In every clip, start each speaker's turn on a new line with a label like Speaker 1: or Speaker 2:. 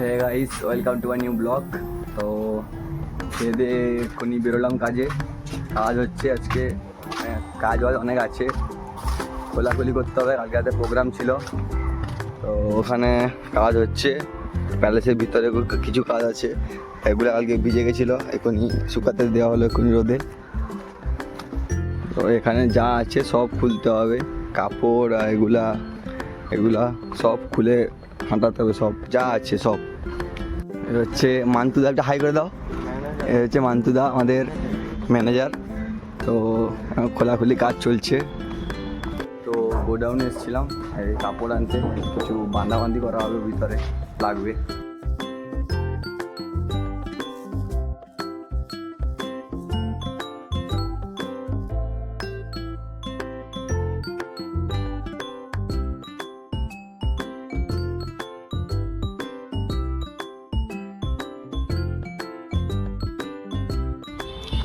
Speaker 1: Hey guys, welcome to my new blog. তো খেয়ে এক্ষুনি বেরোলাম কাজে। কাজ হচ্ছে আজকে, কাজ অনেক আছে, খোলাখুলি করতে হবে। কালকে রাতে প্রোগ্রাম ছিল, তো ওখানে কাজ হচ্ছে। প্যালেসের ভিতরে কিছু কাজ আছে, এগুলো কালকে ভিজে গেছিলো, এখনই শুকাতে দেওয়া হলো এখনই রোদে। তো এখানে যা আছে সব খুলতে হবে, কাপড় আর এগুলা সব খুলে হাঁটাতে হবে, সব যা আছে সব। এ হচ্ছে মান্তুদা, একটা হাই করে দাও। এ হচ্ছে মান্তুদা, আমাদের ম্যানেজার। তো খোলাখুলি কাজ চলছে। তো গোডাউনে এসেছিলাম এই কাপড় আনতে, কিছু বাঁধাবান্ধি করা হবে, ভিতরে লাগবে।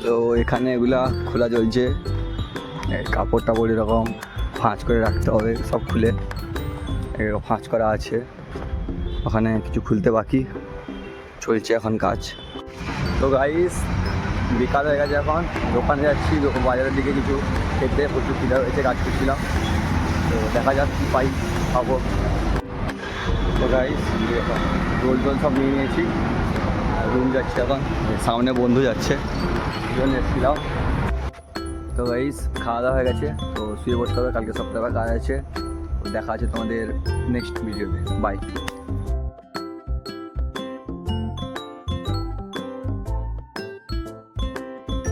Speaker 1: তো এখানে এগুলা খোলা চলছে, কাপড় টাপড় এরকম ভাঁজ করে রাখতে হবে, সব খুলে এরকম ভাঁজ করা আছে। ওখানে কিছু খুলতে বাকি, চলছে এখন কাজ। তো গাইস, বিকাল হয়ে গেছে, এখন দোকানে যাচ্ছি, বাজারের দিকে কিছু খেতে, প্রচুর খিদা হয়েছে, কাজ করছিলাম। তো দেখা যাক কী পাই, খাবো। তো গাইস, রোল টোল সব নিয়ে নিয়েছি, রুম যাচ্ছি এখন। সামনে বন্ধু যাচ্ছে, জন্য এসেছিলাম। তো গাইস, খাওয়া দাওয়া হয়ে গেছে, তো শুয়ে পড়তে হবে, কালকে সপ্তাহে কাজ আছে। দেখা আছে তোমাদের নেক্সট ভিডিওতে। বাই।